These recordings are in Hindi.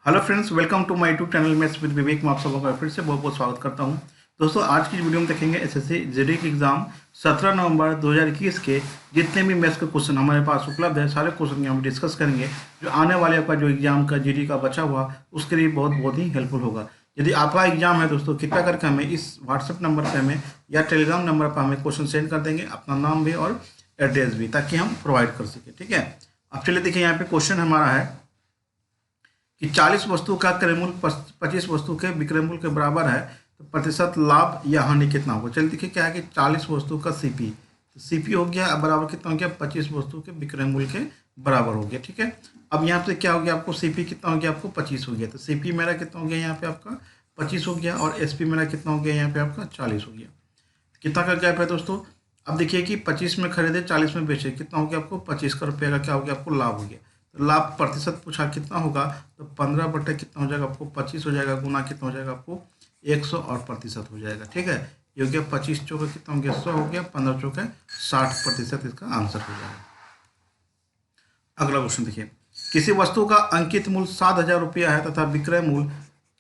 Hello friends, welcome to my YouTube channel maths with Vivek. मैं आप सबों का फिर से बहुत बहुत स्वागत करता हूं। दोस्तों, आज की वीडियो में देखेंगे एसएससी जीडी की एग्जाम 17 नवंबर 2021 के जितने भी मैथ्स के क्वेश्चन हमारे पास उपलब्ध है, सारे क्वेश्चन यहाँ पर डिस्कस करेंगे। जो आने वाले आपका जो एग्जाम का जीडी का बचा हुआ, उसके लिए बहुत ही हेल्पफुल होगा। यदि आपका एग्जाम है दोस्तों, कृपया करके हमें इस व्हाट्सएप नंबर पर हमें या टेलीग्राम नंबर पर हमें क्वेश्चन सेंड कर देंगे, अपना नाम भी और एड्रेस भी, ताकि हम प्रोवाइड कर सकें। ठीक है, अब चलिए देखिए, यहाँ पे क्वेश्चन हमारा है कि 40 वस्तु का क्रयमूल्य 25 वस्तु के विक्रयमूल्य के बराबर है, तो प्रतिशत लाभ या हानि कितना होगा। चलिए देखिए, क्या है कि 40 वस्तु का सीपी, तो सीपी हो गया बराबर कितना हो गया, 25 वस्तु के विक्रयमूल्य के बराबर हो गया। ठीक है, अब यहाँ पे क्या हो गया, आपको सीपी कितना हो गया, आपको 25 हो गया। तो सीपी मेरा कितना हो गया, यहाँ पे आपका 25 हो गया, और एसपी मेरा कितना हो गया, यहाँ पे आपका 40 हो गया। कितना का गैप है दोस्तों। अब देखिए कि 25 में खरीदे, 40 में बेचे, कितना हो गया आपको 25 का रुपये का क्या हो गया, आपको लाभ हो गया। तो लाभ प्रतिशत पूछा कितना होगा, तो 15 बटे कितना हो जाएगा, आपको 25 हो जाएगा, गुना कितना हो जाएगा, आपको 100 और प्रतिशत हो जाएगा। ठीक है, ये हो गया 25 चौके कितना हो गया, 100 हो गया, 15 चौके 60%, इसका आंसर हो जाएगा। अगला क्वेश्चन देखिए, किसी वस्तु का अंकित मूल्य 7,000 रुपया है तथा विक्रय मूल्य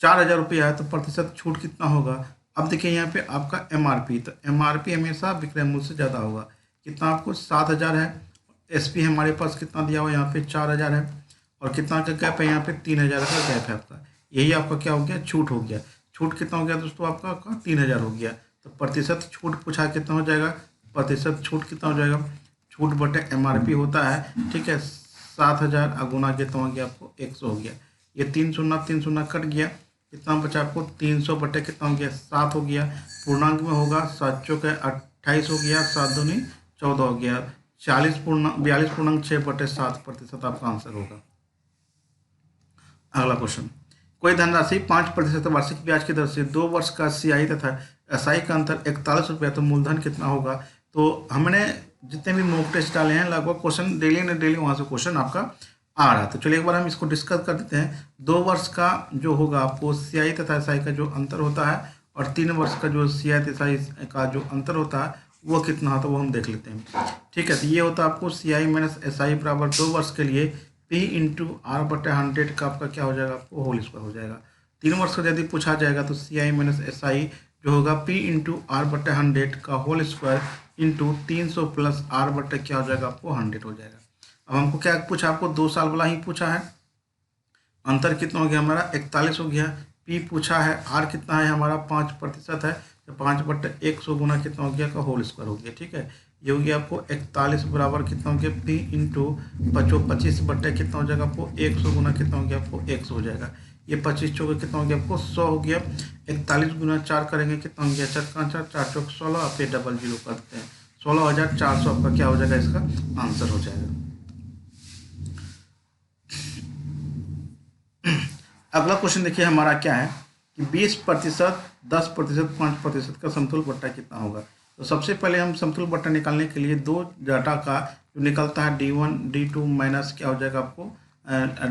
4,000 रुपया है, तो प्रतिशत छूट कितना होगा। अब देखिए यहाँ पे आपका एमआरपी, तो एमआरपी हमेशा विक्रय मूल्य से ज़्यादा होगा। कितना, आपको 7,000 है, एसपी हमारे पास कितना दिया हुआ, यहाँ पे 4,000 है, और कितना का गैप है, यहाँ पे 3,000 का गैप है आपका। यही आपका क्या हो गया, छूट हो गया। छूट कितना हो गया दोस्तों, आपका 3,000 हो गया। तो प्रतिशत छूट पूछा कितना हो जाएगा, प्रतिशत छूट कितना हो जाएगा, छूट बटे एमआरपी होता है। ठीक है, 7,000 गुना कितना हो गया, आपको 100 हो गया। ये 3 कट गया, कितना बचा आपको 300 बटे कितना हो गया, 7 हो गया। पूर्णांक में होगा, 7 चौके 28 हो गया, 7 दूनी 14 हो गया। 42.6 बटे 7 प्रतिशत आपका आंसर होगा। अगला क्वेश्चन, कोई धनराशि 5% वार्षिक ब्याज की दर से 2 वर्ष का सीआई तथा एसआई का अंतर 41 रुपया, तो मूलधन कितना होगा। तो हमने जितने भी मॉक टेस्ट डाले हैं, लगभग क्वेश्चन डेली न डेली वहाँ से क्वेश्चन आपका आ रहा है। तो चलिए एक बार हम इसको डिस्कस कर देते हैं। 2 वर्ष का जो होगा, आपको सीआई तथा एसआई का जो अंतर होता है, और 3 वर्ष का जो सीआई तथा एसआई का जो अंतर होता है, वो कितना होता है, वो हम देख लेते हैं। ठीक है, तो ये होता है आपको सीआई माइनस एसआई बराबर 2 वर्ष के लिए पी इंटू आर बटे 100 का आपका क्या हो जाएगा, आपको होल स्क्वायर हो जाएगा। 3 वर्ष का यदि पूछा जाएगा, तो सीआई माइनस एसआई जो होगा पी इंटू आर बटे 100 का whole square into 300 plus r बटे क्या हो जाएगा, आपको 100 हो जाएगा। अब हमको क्या पूछा, आपको 2 साल वाला ही पूछा है। अंतर कितना हो गया हमारा, 41 हो गया। पी पूछा है, आर कितना है हमारा 5% है, तो 5 बटे 100 गुना कितना हो गया का होल स्क्वायर हो गया। ठीक है, ये हो गया आपको 41 बराबर कितना हो गया, पी इंटू 25 बटे कितना हो जाएगा, आपको 100 गुना कितना हो गया, आपको 100 हो जाएगा। ये 25 चौके कितना हो गया, आपको 100 हो गया। 41 गुना 4 करेंगे, कितना हो गया, 4 चौक 16, आप 00 कर देते हैं, 16,400 आपका क्या हो जाएगा, इसका आंसर हो जाएगा। अगला क्वेश्चन देखिए हमारा क्या है कि 20%, 10%, 5% का समतुल बट्टा कितना होगा। तो सबसे पहले हम समतुल बट्टा निकालने के लिए दो डाटा का जो निकलता है D1 D2 माइनस क्या हो जाएगा, आपको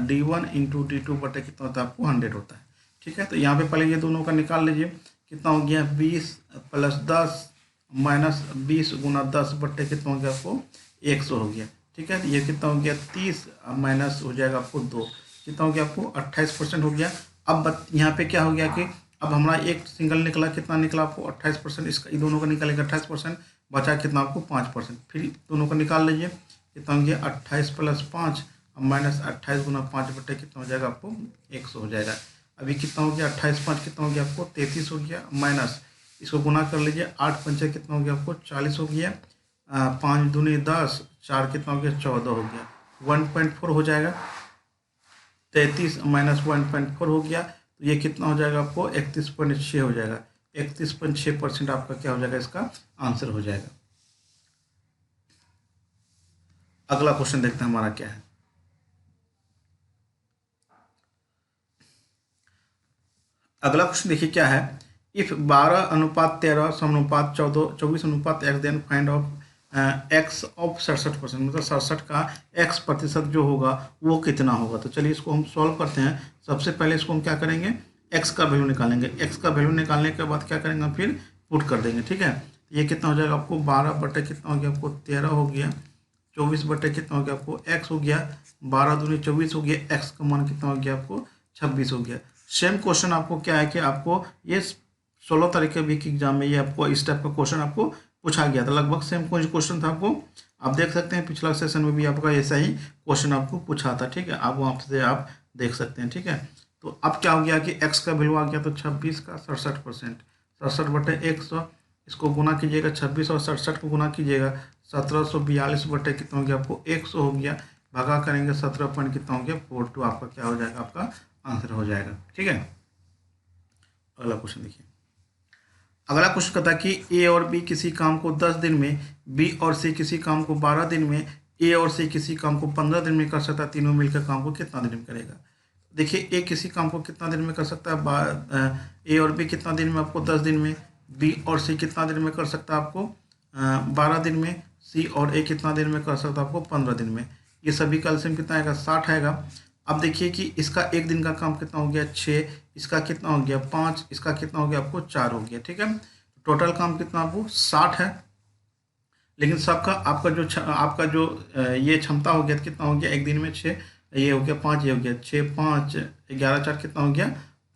D1 इंटू D2 बट्टे कितना होता है, आपको 100 होता है। ठीक है, तो यहाँ पे पहले ये दोनों का निकाल लीजिए। कितना हो गया, 20 प्लस 10 माइनस 20 गुना 10 बट्टे कितना हो गया, आपको 100 हो गया। ठीक है, ये कितना हो गया, 30 माइनस हो जाएगा आपको 2, कितना हो गया, आपको 28% हो गया। अब यहाँ पे क्या हो गया कि अब हमारा एक सिंगल निकला, कितना निकला आपको 28%, इसका इन दोनों का निकालेगा 28%, बचा कितना आपको 5%। फिर दोनों का निकाल लीजिए, कितना हो गया 28 प्लस 5 माइनस 28 गुना 5 बटे कितना हो जाएगा, आपको 100 हो जाएगा। अभी कितना हो गया 28 5 कितना हो गया, आपको 33 हो गया, माइनस इसको गुना कर लीजिए, 8 पंचे कितना हो गया, आपको 40 हो गया, 5 दूनी 10, 4 कितना हो गया 14 हो गया, 1.4 हो जाएगा। 33 माइनस 1.4 हो गया, तो ये कितना हो जाएगा, आपको 31.6 हो जाएगा। 31.6% आपका क्या हो जाएगा, इसका आंसर हो जाएगा। अगला क्वेश्चन देखते हैं हमारा क्या है। अगला क्वेश्चन देखिए क्या है, इफ 12:13 समानुपात 24:x then find of x of 67%, मतलब 67 का x प्रतिशत जो होगा वो कितना होगा। तो चलिए इसको हम सॉल्व करते हैं। सबसे पहले इसको हम क्या करेंगे, x का वैल्यू निकालेंगे। x का वैल्यू निकालने के बाद क्या करेंगे, फिर पुट कर देंगे। ठीक है, ये कितना हो जाएगा, आपको 12 बटे कितना हो गया, आपको 13 हो गया, 24 बटे कितना हो गया, आपको x हो गया, 12 दूनी 24 हो गया, x का मान कितना हो गया, आपको 26 हो गया। सेम क्वेश्चन आपको क्या है कि आपको ये 16 तारीख के वीक एग्जाम में ये आपको इस टाइप का क्वेश्चन आपको पूछा गया था, लगभग सेम कोई क्वेश्चन था आपको। आप देख सकते हैं पिछला सेशन में भी आपका ऐसा ही क्वेश्चन आपको पूछा था, ठीक है, आप वहाँ से आप देख सकते हैं, ठीक है। तो अब क्या हो गया कि एक्स का वैल्यू आ गया तो 26 का 67%, 67/100, इसको गुना कीजिएगा 26 और 67 को गुना कीजिएगा 1742 बटे कितना हो गया आपको 100 हो गया, भागा करेंगे 17 पॉइंट कितना हो गया 42, आपका क्या हो जाएगा, आपका आंसर हो जाएगा, ठीक है। अगला क्वेश्चन देखिए। अगला क्वेश्चन कहता है कि ए और बी किसी काम को 10 दिन में, बी और सी किसी काम को 12 दिन में, ए और सी किसी काम को 15 दिन में कर सकता है, तीनों मिलकर काम को कितना दिन में करेगा। देखिए ए किसी काम को कितना दिन में कर सकता है, ए और बी कितना दिन में, आपको 10 दिन में, बी और सी कितना दिन में कर सकता है आपको 12 दिन में, सी और ए कितना दिन में कर सकता है आपको 15 दिन में। ये सभी का एलसीएम कितना आएगा 60 आएगा। अब देखिए कि इसका एक दिन का काम कितना हो गया 6, इसका कितना हो गया 5, इसका कितना हो गया आपको 4 हो गया, ठीक है। टोटल काम कितना आपको 60 है, लेकिन सबका आपका जो ये क्षमता हो गया कितना हो गया एक दिन में 6, ये हो गया 5, ये हो गया 6, 5, 11, 4 कितना हो गया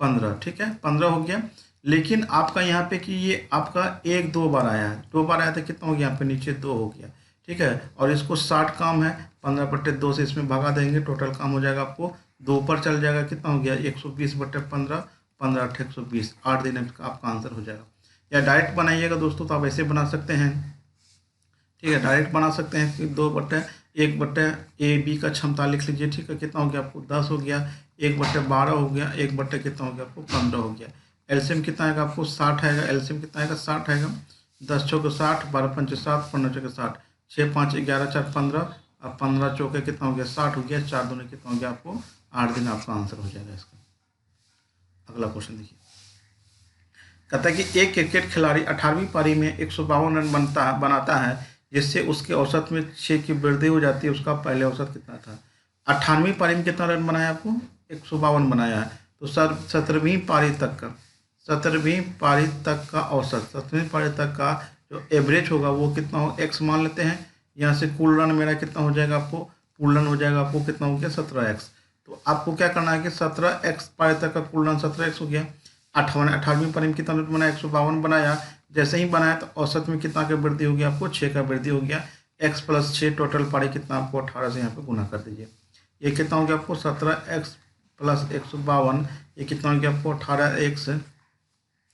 15, ठीक है 15 हो गया। लेकिन आपका यहाँ पे कि ये आपका 1-2 बार आया है, 2 बार आया था, कितना हो गया यहाँ पे नीचे 2 हो गया, ठीक है। और इसको 60 काम है, 15/2 से इसमें भगा देंगे, टोटल काम हो जाएगा आपको 2 पर चल जाएगा, कितना हो गया 120/15, 15/820, 8 दिन का आपका आंसर हो जाएगा। या डायरेक्ट बनाइएगा दोस्तों तो आप ऐसे बना सकते हैं, ठीक है, डायरेक्ट बना सकते हैं कि 2/1/ए बी का क्षमता लिख लीजिए, ठीक है, कितना हो गया आपको 10 हो गया, 1/12 हो गया, 1/ कितना हो गया आपको 15 हो गया। एलसीएम कितना आएगा आपको 60 आएगा, एलसीएम कितना आएगा 60 आएगा, 10 चौके 60, 12 पंचे 7, 15 चौके 60, 6, 5, 11, 4, 15, अब 15 चौके कितना हो गया 60 हो गया, 4 दूनी कितना हो गया आपको 8 दिन आपका आंसर हो जाएगा इसका। अगला क्वेश्चन देखिए, कहता है कि एक क्रिकेट खिलाड़ी 18वीं पारी में 152 रन बनाता है, जिससे उसके औसत में 6 की वृद्धि हो जाती है, उसका पहले औसत कितना था। 18वीं पारी में कितना रन बनाया आपको 152 बनाया है, तो सर 17वीं पारी तक का 17वीं पारी तक का औसत, 17वीं पारी तक का जो एवरेज होगा वो कितना हो, एक्स मान लेते हैं। यहाँ से कुल रन मेरा कितना हो जाएगा आपको, कुल रन हो जाएगा आपको कितना हो गया 17x। तो आपको क्या करना है कि 17x पारी तक का कुल रन 17x हो गया। 18वीं पारी में कितना रन बनाया 152 बनाया, जैसे ही बनाया तो औसत में कितना का वृद्धि हो गया आपको 6 का वृद्धि हो गया, x + 6 टोटल पारी कितना आपको 18 से यहाँ पे गुना कर दीजिए, ये कितना हो गया आपको 17x + 152, ये कितना हो गया आपको 18x,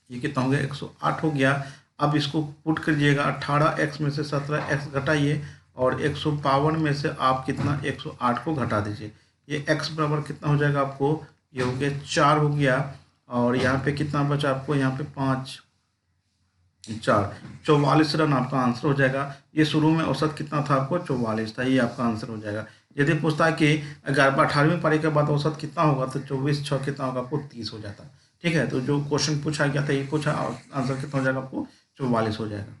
ये कितना हो गया 108 हो गया। अब इसको पुट करिएगा, 18x में से 17x घटाइए और 152 में से आप कितना 108 को घटा दीजिए, ये x बराबर कितना हो जाएगा आपको, ये हो गया 4 हो गया, और यहाँ पे कितना बचा आपको, यहाँ पे 5, 4, 44 रन आपका आंसर हो जाएगा। ये शुरू में औसत कितना था आपको 44 था, ये आपका आंसर हो जाएगा। यदि पूछता है कि 18वीं पारी के बाद औसत कितना होगा तो 24/6 कितना होगा आपको 30 हो जाता है, ठीक है। तो जो क्वेश्चन पूछा गया था ये पूछा, आंसर कितना हो जाएगा आपको 44 हो जाएगा।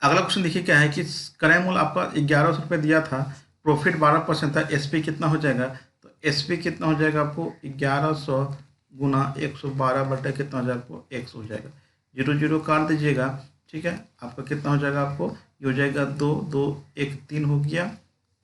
अगला क्वेश्चन देखिए क्या है कि क्रय मूल्य आपका 1100 रुपये दिया था, प्रॉफिट 12% था, एसपी कितना हो जाएगा, तो एसपी कितना हो जाएगा आपको 1100 गुना 112 बटे कितना हो जाएगा आपको 100 हो जाएगा, 0 0 काट दीजिएगा, ठीक है। आपका कितना हो जाएगा आपको, ये हो जाएगा 2 2 1 3 हो गया,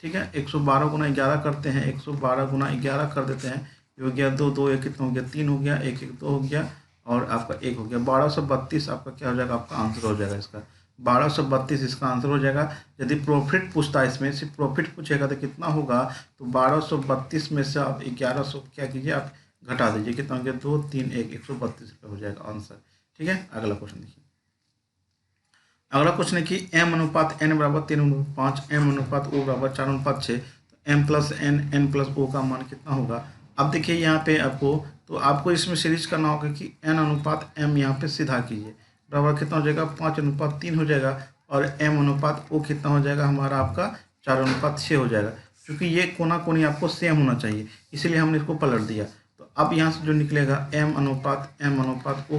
ठीक है। 112 गुना 11 करते हैं, 112 गुना 11 कर देते हैं, ये हो गया 2 2 1 कितना हो गया 3 हो गया, 1 1 2 हो गया, और आपका 1 हो गया, 1232 आपका क्या हो जाएगा, आपका आंसर हो जाएगा इसका 1232 इसका आंसर हो जाएगा। यदि प्रॉफिट पूछता है, इसमें सिर्फ प्रॉफिट पूछेगा तो कितना होगा, तो 1232 में से आप 1100 क्या कीजिए आप घटा दीजिए, कितना हो गया 2 3 1 132 रुपये हो जाएगा आंसर, ठीक है। अगला क्वेश्चन देखिए, अगला क्वेश्चन है कि m/n बराबर 3/5, m/o बराबर 4/6, तो m + n n + o का मान कितना होगा। अब देखिए यहाँ पे आपको, तो आपको इसमें सीरीज करना होगा कि n/m यहाँ पे सीधा कीजिए, बराबर कितना हो जाएगा 5/3 हो जाएगा, और m/o कितना हो जाएगा हमारा आपका 4/6 हो जाएगा। क्योंकि ये कोना कोनी आपको सेम होना चाहिए, इसीलिए हमने इसको पलट दिया। तो अब यहाँ से जो निकलेगा m/o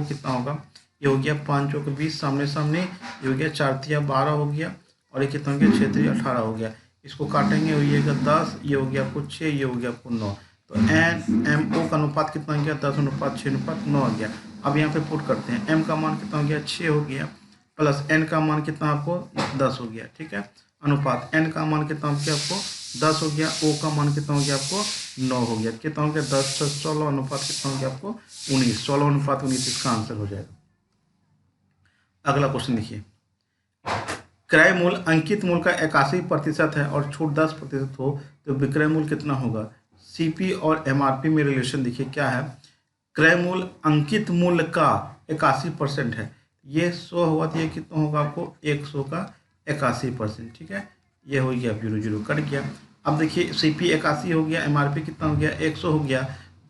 कितना होगा, ये हो गया 5 चौके 20 सामने सामने, ये हो गया 4 तिया 12 हो गया, और ये कितना हो गया 6 तिया 18 हो गया। इसको काटेंगे होइएगा 10, ये हो गया आपको 6, ये हो गया आपको 9, तो m/o का अनुपात कितना हो गया 10/6/9 आ गया। अब यहाँ पे पुट करते हैं, m का मान कितना हो गया 6 हो गया, प्लस n का मान कितना आपको 10 हो गया, ठीक है। अनुपात n का मान कितना हो गया आपको 10 हो गया, ओ का मान कितना हो गया आपको 9 हो गया, कितना हो गया 10 + 16 अनुपात कितना हो गया आपको 19, 16:19 इसका आंसर हो जाएगा। अगला क्वेश्चन देखिए, क्रय मूल्य अंकित मूल्य का 81% है और छूट 10% हो तो विक्रय मूल्य कितना होगा। सीपी और एमआरपी में रिलेशन देखिए क्या है। क्रय मूल्य अंकित मूल्य का 81% है, ये 100 हुआ तो ये कितना होगा आपको 100 का 81%, ठीक है। ये हो गया 0 कट गया। अब देखिए सीपी 81 हो गया, एमआरपी कितना हो गया 100 हो गया,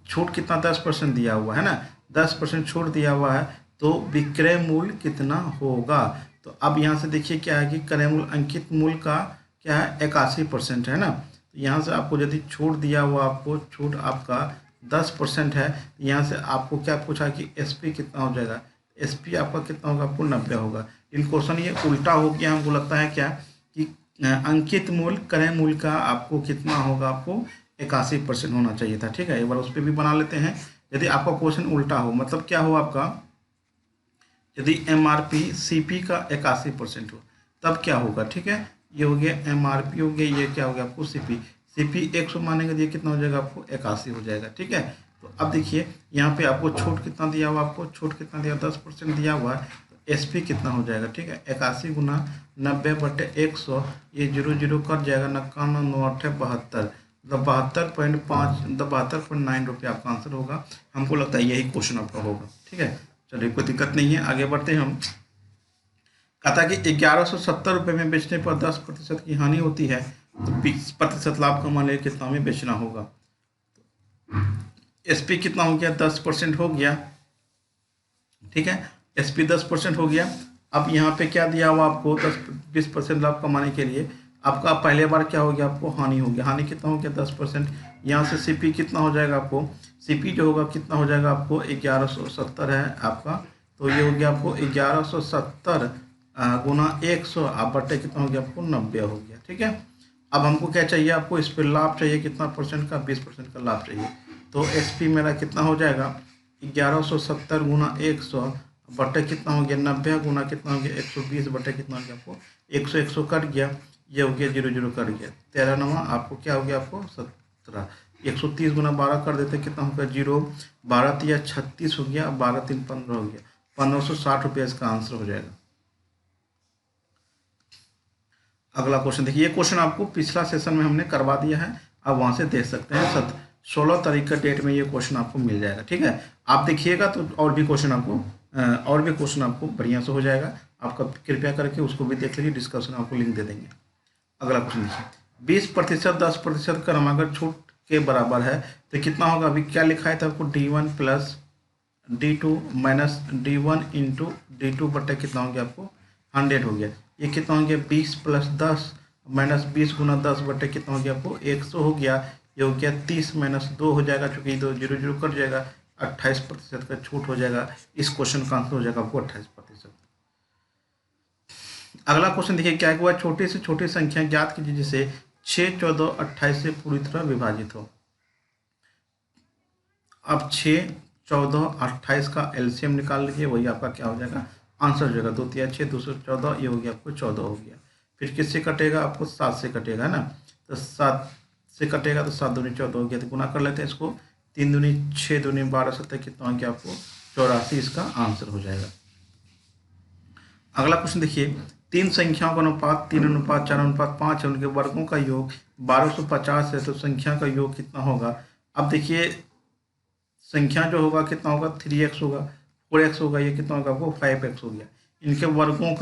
छूट कितना 10% दिया हुआ है ना, 10% छूट दिया हुआ है, तो विक्रय मूल्य कितना होगा। तो अब यहाँ से देखिए क्या है कि क्रय मूल्य अंकित मूल्य का क्या है 81% है ना, तो यहाँ से आपको यदि छूट दिया हुआ, आपको छूट आपका 10% है, यहाँ से आपको क्या पूछा कि एसपी कितना हो जाएगा, एसपी आपका कितना होगा आपको 90 होगा। इन क्वेश्चन ये उल्टा हो गया, हमको लगता है क्या कि अंकित मूल्य क्रय मूल्य का आपको कितना होगा, आपको 81% होना चाहिए था, ठीक है। एक बार उस पर भी बना लेते हैं। यदि आपका क्वेश्चन उल्टा हो, मतलब क्या हो आपका, यदि एमआरपी सीपी का 81% हो तब क्या होगा, ठीक है। ये हो गया एमआरपी हो गया, ये क्या हो गया आपको सीपी, सीपी 100 मानेंगे तो ये कितना हो जाएगा आपको 81 हो जाएगा, ठीक है। तो अब देखिए यहाँ पे आपको छूट कितना दिया हुआ, आपको छूट कितना दिया 10% दिया हुआ है, तो एसपी कितना हो जाएगा, ठीक है। 81 × 90/100, ये 0 कट जाएगा, 91 9 8 72, मतलब 72.5 मतलब 72.9 रुपये आपका आंसर होगा। हमको लगता है यही क्वेश्चन आपका होगा, ठीक है। चलिए कोई दिक्कत नहीं है, आगे बढ़ते हैं हम। कहा था कि 1170 रुपये में बेचने पर 10% की हानि होती है, तो 20% लाभ कमाने के कितना में बेचना होगा। एसपी कितना हो गया 10% हो गया, ठीक है। एसपी 10% हो गया। अब यहाँ पे क्या दिया हुआ आपको 10-20% लाभ कमाने के लिए, आपका पहले बार क्या हो गया आपको हानि हो गया, हानि कितना हो गया 10%। यहाँ से सीपी कितना हो जाएगा आपको, सीपी जो होगा कितना हो जाएगा आपको 1170 है आपका, तो ये हो गया आपको 1170 × 100 आप बटे कितना हो गया आपको 90 हो गया, ठीक है। अब हमको क्या चाहिए, आपको इस पर लाभ चाहिए कितना परसेंट का, 20% का लाभ चाहिए। तो एसपी मेरा कितना हो जाएगा 1170 × 100 बटे कितना हो गया 90 गुना कितना हो गया 120 बटे कितना हो गया आपको 100 कट गया, ये हो गया 0 कट गया, 13 नवा आपको क्या हो गया आपको 17, 130 × 12 कर देते कितना हो गया 0, 12 तिया 36 हो गया, 12 3 15 हो गया, 1560 रुपये इसका आंसर हो जाएगा। अगला क्वेश्चन देखिए, ये क्वेश्चन आपको पिछला सेशन में हमने करवा दिया है, आप वहाँ से देख सकते हैं। 16 तारीख का डेट में ये क्वेश्चन आपको मिल जाएगा, ठीक है। आप देखिएगा तो और भी क्वेश्चन आपको बढ़िया से हो जाएगा। आपका कृपया करके उसको भी देख लीजिए, डिस्कशन आपको लिंक दे देंगे। अगला क्वेश्चन देखिए, 20% 10% का अगर छूट के बराबर है तो कितना होगा। अभी क्या लिखा है था आपको D1 + D2 - D1 × D2 बटे कितना हो गया आपको 100 हो गया, ये कितना हो गया 20 + 10 - 20 × 10 बटे कितना हो गया आपको 100 हो गया, ये हो गया 30 - 2 हो जाएगा, चूंकि 2 0 कट जाएगा, 28% का छूट हो जाएगा। इस क्वेश्चन का आंसर हो जाएगा आपको 28%। अगला क्वेश्चन देखिए क्या हुआ, छोटी से छोटी संख्या ज्ञात कीजिए जिसे 6, 14, 28 से पूरी तरह विभाजित हो। अब 6, 14, 28 का एलसीएम निकाल लीजिए, वही आपका क्या हो जाएगा आंसर हो जाएगा। 2 तिया 6, 214, ये हो गया आपको 14 हो गया। फिर किससे कटेगा आपको 7 से कटेगा, है ना, तो 7 से कटेगा तो 7 दूनी 14 हो गया, तो गुना कर लेते हैं इसको, 3 दूनी 6 दूनी 12 7 कितना हो गया आपको 84, इसका आंसर हो जाएगा। अगला क्वेश्चन देखिए, 3 संख्याओं का अनुपात 3:4:5 है, उनके वर्गों का योग 1250 है, तो संख्या का योग कितना होगा। अब देखिए संख्या जो होगा कितना होगा 3x होगा, 4x होगा, ये कितना होगा आपको 5x हो गया। इनके वर्गों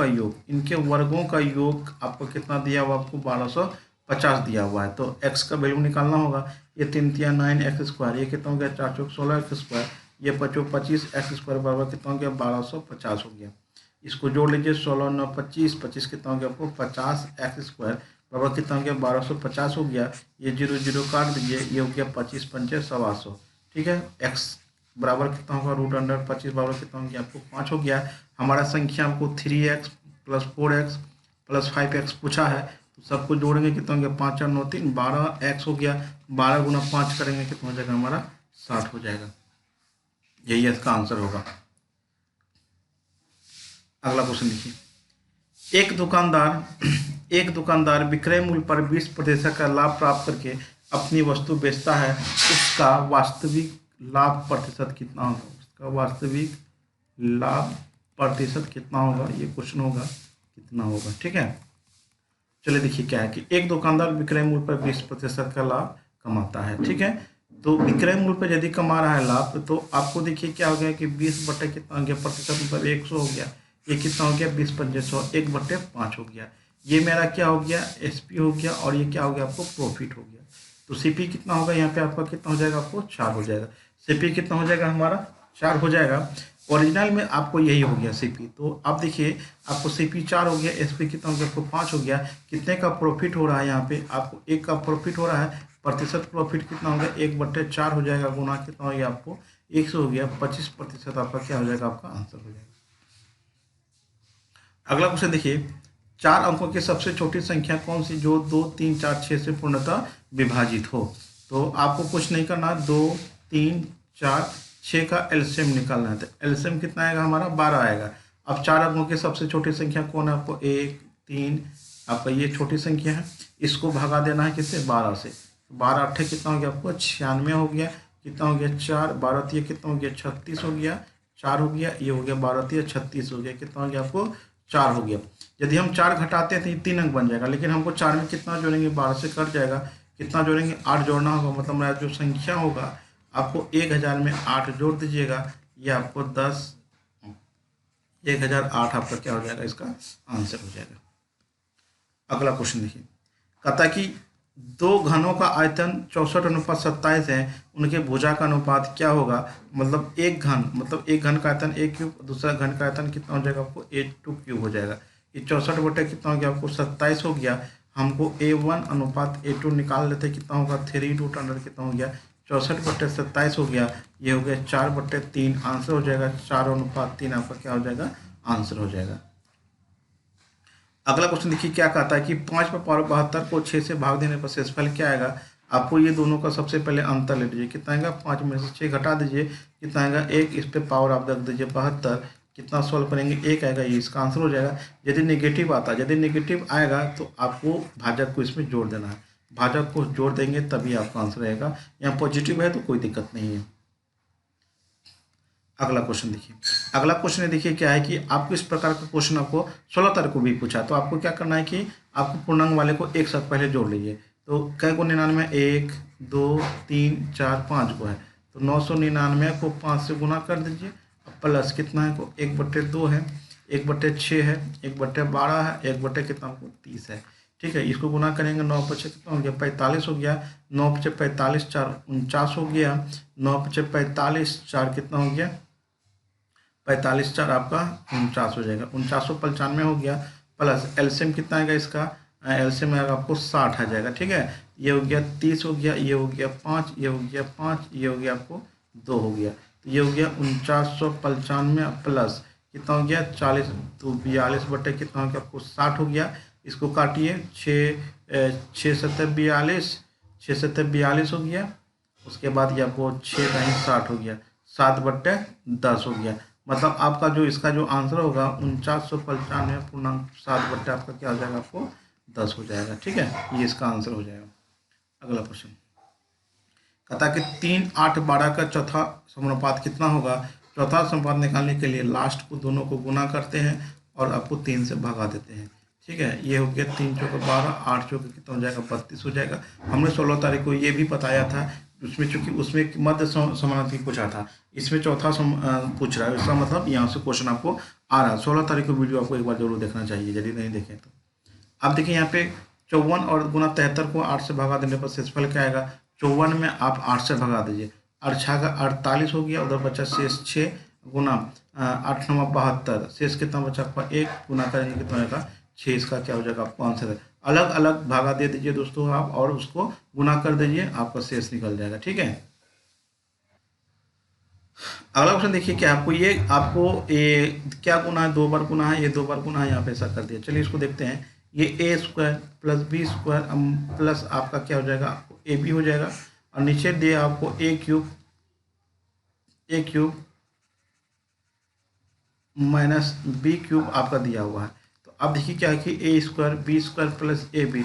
का योग आपको कितना दिया हुआ आपको 1250 दिया हुआ है, तो x का वैल्यू निकालना होगा। ये 3 तिया 9x², ये कितना हो गया 4 चौक 16x², ये 5 25x² बराबर कितना हो गया 1250 हो गया। इसको जोड़ लीजिए 16 9 25, 25 कितना हो गया आपको 50x² बराबर कितना हो गया 1250 हो गया, ये 0 काट दीजिए, ये हो गया 25 पंचे 125, ठीक है। x बराबर कितना होगा √25 बराबर कितना हो गया आपको 5 हो गया। हमारा संख्या आपको 3x + 4x + 5x पूछा है, तो सबको जोड़ेंगे कितना हो गया 5 4 9 3 12x हो गया, 12 × 5 करेंगे कितना हो जाएगा हमारा 60 हो जाएगा, यही इसका आंसर होगा। अगला क्वेश्चन देखिए, एक दुकानदार एक दुकानदार विक्रय मूल्य पर 20% का लाभ प्राप्त करके अपनी वस्तु बेचता है, उसका वास्तविक लाभ प्रतिशत कितना होगा? उसका वास्तविक लाभ प्रतिशत कितना होगा? ये क्वेश्चन होगा कितना होगा। ठीक है, चलिए देखिए क्या है कि एक दुकानदार विक्रय मूल्य पर 20% का लाभ कमाता है। ठीक है, तो विक्रय मूल्य पर यदि कमा रहा है लाभ, तो आपको देखिए क्या हो गया कि 20 बटे कितना हो गया प्रतिशत, मतलब 100 हो गया। ये कितना हो गया? 20×100, 1/5 हो गया। ये मेरा क्या हो गया? एसपी हो गया, और ये क्या हो गया? आपको प्रॉफिट हो गया। तो सीपी कितना होगा यहाँ पे आपका? कितना हो जाएगा? आपको 4 हो जाएगा। सीपी कितना हो जाएगा हमारा? 4 हो जाएगा। ओरिजिनल में आपको यही हो गया सीपी। तो आप देखिए आपको सीपी 4 हो गया, एसपी कितना हो गया? आपको 5 हो गया। कितने का प्रॉफिट हो रहा है यहाँ पे? आपको 1 का प्रॉफिट हो रहा है। प्रतिशत प्रॉफिट कितना हो गया? 1/4 हो जाएगा, गुना कितना हो गया? आपको 100 हो गया। 25% आपका क्या हो जाएगा? आपका आंसर हो जाएगा। अगला क्वेश्चन देखिए, 4 अंकों की सबसे छोटी संख्या कौन सी जो 2, 3, 4, 6 से पूर्णतः विभाजित हो? तो आपको कुछ नहीं करना, 2, 3, 4, 6 का एलसीएम निकालना है। तो एलसीएम कितना आएगा हमारा? 12 आएगा। अब 4 अंकों की सबसे छोटी संख्या कौन है? आपको 1, 3, आपका ये छोटी संख्या है, इसको भगा देना है किससे? 12 से। 12 अट्ठे कितना हो गया? आपको 96 हो गया। कितना हो गया? 4, 12 तिया कितना हो गया? 36 हो गया। 4 हो गया, ये हो गया 12 तिया 36 हो गया। कितना हो गया? आपको 4 हो गया। यदि हम 4 घटाते हैं तो ये 3 अंक बन जाएगा, लेकिन हमको 4 में कितना जोड़ेंगे? 12 से कट जाएगा। कितना जोड़ेंगे? 8 जोड़ना होगा। मतलब मेरा जो संख्या होगा, आपको 1000 में 8 जोड़ दीजिएगा, ये आपको 1008 आपका क्या हो जाएगा? इसका आंसर हो जाएगा। अगला क्वेश्चन देखिए, कहता कि 2 घनों का आयतन 64:27 है, उनके भुजा का अनुपात क्या होगा? मतलब एक घन का आयतन a क्यूब, दूसरा घन का आयतन कितना हो जाएगा? आपको a2 क्यूब हो जाएगा। ये 64 बटे कितना हो गया? आपको 27 हो गया। हमको a1 अनुपात a2 निकाल लेते, कितना होगा? 3√अंडर कितना हो गया? 64/27 हो गया। ये हो गया 4/3, आंसर हो जाएगा 4:3 आपका क्या हो जाएगा? आंसर हो जाएगा। अगला क्वेश्चन देखिए क्या कहता है कि 5/72 को 6 से भाग देने पर शेषफल क्या आएगा? आपको ये दोनों का सबसे पहले अंतर ले लीजिए। कितना आएगा? 5 में से 6 घटा दीजिए, कितना आएगा? 1, इस पे पावर आप रख दीजिए 72। कितना सॉल्व करेंगे? 1 आएगा, ये इसका आंसर हो जाएगा। यदि नेगेटिव आता है, यदि नेगेटिव आएगा तो आपको भाजक को इसमें जोड़ देना है। भाजक को जोड़ देंगे तभी आपका आंसर रहेगा। यहाँ पॉजिटिव है तो कोई दिक्कत नहीं है। अगला क्वेश्चन देखिए, अगला क्वेश्चन देखिए क्या है कि आपको इस प्रकार का क्वेश्चन आपको 16 तारीख को भी पूछा, तो आपको क्या करना है कि आपको पूर्णांक वाले को एक साथ पहले जोड़ लीजिए। तो कै को 99? 1, 2, 3, 4, 5 को है, तो 999 को 5 से गुना कर दीजिए। प्लस कितना है को? 1/2 है, 1/6 है, 1/12 है, 1 कितना आपको 30 है। ठीक है, इसको गुना करेंगे 9×5 कितना हो गया? 45 हो गया। 9×5 45, 4 49 हो गया। 9×5 45, 4 कितना हो गया? 45, 4 आपका 49 हो जाएगा। 4995 हो गया। प्लस एलसीएम कितना आएगा इसका? एलसीएम आएगा आपको 60 आ जाएगा। ठीक है, ये हो गया 30 हो गया, ये हो गया 5, ये हो गया 5, ये हो गया आपको 2 हो गया। तो ये हो गया 4995 प्लस कितना हो गया? 40, तो 42 बटे कितना हो गया? आपको 60 हो गया। इसको काटिए, 6 7 42, 6 7 42 हो गया। उसके बाद ये आपको 6 नहीं 60 हो गया। 7/10 हो गया। मतलब आपका जो इसका जो आंसर होगा 4995 7 आपका क्या हो जाएगा? आपको 10 हो जाएगा। ठीक है, ये इसका आंसर हो जाएगा। अगला क्वेश्चन कहता कि 3, 8, 12 का चौथा समानुपात कितना होगा? चौथा समानुपात निकालने के लिए लास्ट को दोनों को गुना करते हैं और आपको 3 से भगा देते हैं। ठीक है, ये हो गया 3 चौका 12, 8 चौका कितना हो जाएगा? 32 हो जाएगा। हमने 16 तारीख को ये भी बताया था, उसमें चूंकि उसमें मध्य समानुपाती पूछा था, इसमें चौथा पूछ रहा है। इसका मतलब यहाँ से क्वेश्चन आपको आ रहा है। 16 तारीख को वीडियो आपको एक बार जरूर देखना चाहिए यदि नहीं देखें तो। अब देखिए यहाँ पे 54 और गुना 73 को 8 से भगा देने पर शेषफल क्या आएगा? 54 में आप 8 से भगा दीजिए, 8 6 का 48 हो गया। उधर बचा शेष 6 गुना 8 9 72, शेष कितना बचा आपका? 1 गुना करेंगे कितना होगा? 6। इसका क्या हो जाएगा? आपको आंसर अलग अलग भागा दे दीजिए दोस्तों आप, और उसको गुना कर दीजिए, आपका शेष निकल जाएगा। ठीक है, अगला क्वेश्चन देखिए क्या आपको ये क्या गुना है? 2 बार गुना है, ये 2 बार गुना है, यहाँ पे ऐसा कर दिया। चलिए इसको देखते हैं। ये a² प्लस b² प्लस आपका क्या हो जाएगा? आपको ab हो जाएगा। और नीचे दिए आपको a³ माइनस b³ आपका दिया हुआ है। तो अब देखिए क्या है कि A square B square plus A B,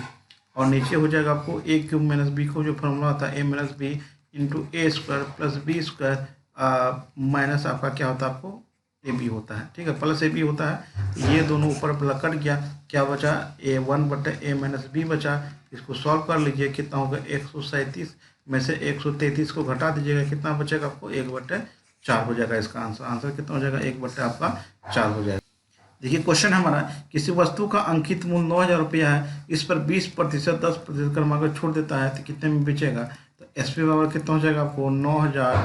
और नीचे हो जाएगा आपको ए क्यूब माइनस बी को जो फॉर्मूला आता है A minus B into A square plus B square minus आपका क्या होता है आपको ए बी होता है, ठीक है, प्लस ए बी होता है। ये दोनों ऊपर कट गया, क्या बचा ए वन बटे ए माइनस बी बचा। इसको सॉल्व कर लीजिए, कितना होगा 137 में से 133 को घटा दीजिएगा, कितना बचेगा आपको 1/4 हो जाएगा। इसका आंसर कितना हो जाएगा 1/4 हो जाएगा। देखिए क्वेश्चन हमारा, किसी वस्तु का अंकित मूल्य 9,000 रुपया है, इस पर 20% 10% क्रमांक छोड़ देता है तो कितने में बेचेगा। तो एस पी बराबर कितना हो जाएगा आपको 9,000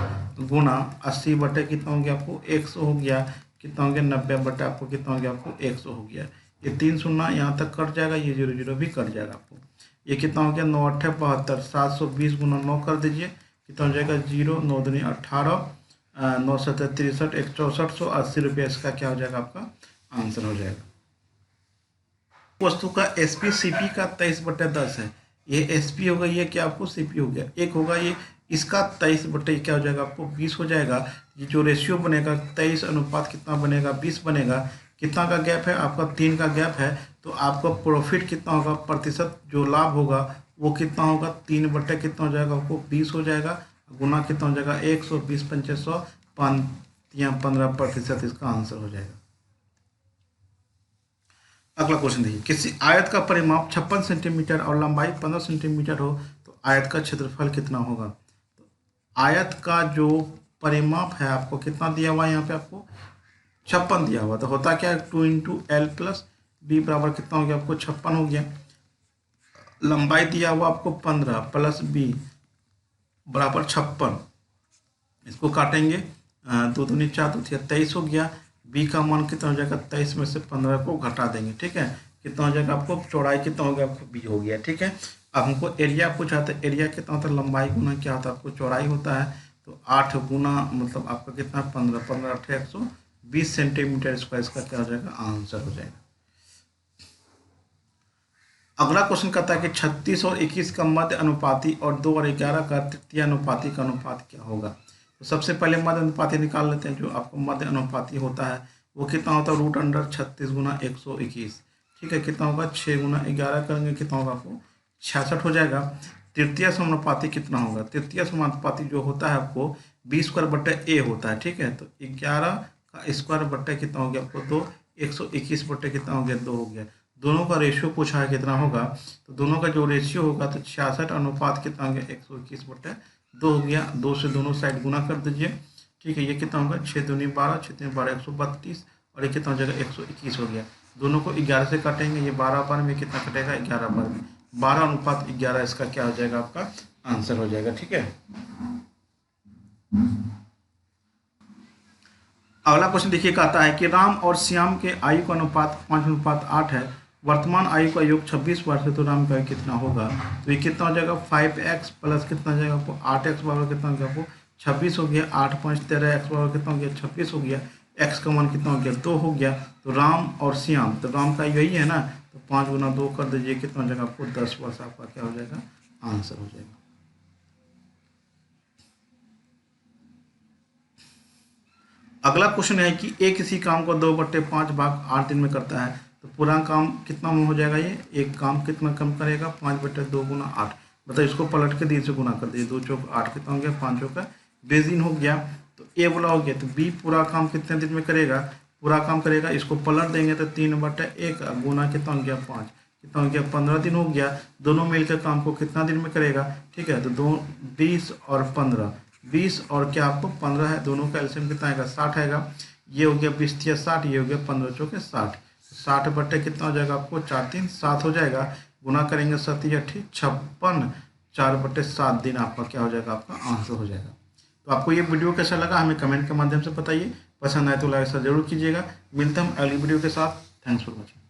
गुना 80 बटे कितना हो गया आपको 100 हो गया, कितना हो गया 90 बटे आपको कितना हो गया आपको 100 हो गया। ये 3 शून्य यहाँ तक कट जाएगा, ये 0 0 भी कट जाएगा आपको। ये कितना हो गया 9 8 72, 720 गुना 9 कर दीजिए, कितना हो जाएगा 0 9 दूनी 18, 9 7 63, 1 6480 रुपया इसका क्या हो जाएगा आपका आंसर हो जाएगा। वस्तु का एसपी सीपी का 23/10 है, ये एसपी होगा, ये क्या आपको सीपी हो गया। एक होगा ये, इसका 23 क्या हो जाएगा आपको 20 हो जाएगा। ये जो रेशियो बनेगा 23 अनुपात कितना बनेगा 20 बनेगा। कितना का गैप है आपका 3 का गैप है, तो आपका प्रॉफिट कितना होगा, प्रतिशत जो लाभ होगा वो कितना होगा 3 बटे कितना हो जाएगा आपको 20 हो जाएगा, गुना कितना हो जाएगा 120 500 15%, इसका आंसर हो जाएगा। अगला क्वेश्चन देखिए, किसी आयत का परिमाप 56 सेंटीमीटर और लंबाई 15 सेंटीमीटर हो तो आयत का क्षेत्रफल कितना होगा। तो आयत का जो परिमाप है आपको कितना दिया हुआ है, यहाँ पे आपको 56 दिया हुआ, तो होता क्या है 2 इंटू एल प्लस बी बराबर कितना हो गया आपको 56 हो गया। लंबाई दिया हुआ आपको 15 प्लस बी बराबर 56, इसको काटेंगे 2 दूनी 4 2 23 हो गया। बी का मान कितना हो जाएगा 23 में से 15 को घटा देंगे, ठीक है, कितना हो जाएगा आपको चौड़ाई कितना हो गया आपको बी हो गया, ठीक है। अब हमको एरिया पूछा था, एरिया कितना होता है लंबाई गुना क्या होता है आपको चौड़ाई होता है, तो 8 गुना मतलब आपका कितना 15 15 8 120 सेंटीमीटर स्क्वायर, इसका क्या हो जाएगा आंसर हो जाएगा। अगला क्वेश्चन कहता है कि 36 और 21 का मध्य अनुपाती और 2 और 11 का तृतीय अनुपाती का अनुपात क्या होगा। तो सबसे पहले मध्य अनुपाती निकाल लेते हैं। जो आपको मध्य अनुपाती होता है वो कितना होता है √36 गुना 121, ठीक है, कितना होगा 6 गुना 11 करेंगे कितना होगा आपको 66 हो जाएगा। तृतीय समानुपाती कितना होगा, तृतीय समानुपाती जो होता है आपको B² होता है, ठीक है, तो 11 का स्क्वायर बट्टे कितना हो गया आपको 2, 121 बट्टे कितना हो गया 2 हो गया। दोनों का रेशियो पूछा है कितना होगा, तो दोनों का जो रेशियो होगा तो 66 अनुपात कितना हो गया 121/2 हो गया। 2 से दोनों साइड गुना कर दीजिए, ठीक है, ये कितना होगा 6 दूनी 12 6 3 12 132, और ये कितना हो जाएगा 121 हो गया। दोनों को 11 से काटेंगे, ये 12 बार में कितना कटेगा 11 बार में, 12:11 इसका क्या हो जाएगा आपका आंसर हो जाएगा, ठीक है। अगला क्वेश्चन देखिए, कहता है कि राम और श्याम के आयु का अनुपात 5:8 है, वर्तमान आयु का योग 26 वर्ष है, तो राम का आयु कितना होगा। तो ये कितना हो जाएगा 5x प्लस कितना हो जाएगा आपको 8x बराबर कितना हो गया आपको 26 हो गया। 8 5 13 x बराबर कितना हो गया 26 हो गया। x का मान कितना हो गया 2 हो गया। तो राम और श्याम, तो राम का यही है ना, तो 5 गुना 2 कर दीजिए, कितना हो जाएगा आपको 10 वर्ष आपका क्या हो जाएगा आंसर हो जाएगा। अगला क्वेश्चन है कि एक किसी काम को 2/5 भाग 8 दिन में करता है, तो पूरा काम कितना में हो जाएगा। ये एक काम कितना कम करेगा 5/2 गुना 8, मतलब इसको पलट के 3 से गुना कर दीजिए, 2 चौक 8 कितना हो गया 5 चौका 20 दिन हो गया। तो ए बोला हो गया, तो बी पूरा काम कितने दिन में करेगा, पूरा काम करेगा, इसको पलट देंगे तो 3/1 गुना कितना हो गया 5, कितना हो गया 15 दिन हो गया। दोनों मिलकर काम को कितना दिन में करेगा, ठीक है, तो 20 और 15, 20 और क्या आपको 15 है, दोनों का एलसीएम कितना आएगा 60 आएगा। ये हो गया 20 × 60, ये हो गया 15 चौके 60, 60 बट्टे कितना हो जाएगा आपको 4 3 7 हो जाएगा, गुना करेंगे 7 8 56, 4/7 दिन आपका क्या हो जाएगा आपका आंसर हो जाएगा। तो आपको ये वीडियो कैसा लगा हमें कमेंट के माध्यम से बताइए, पसंद आए तो लाइक जरूर कीजिएगा। मिलते हैं अगली वीडियो के साथ, थैंक्स फॉर वॉचिंग।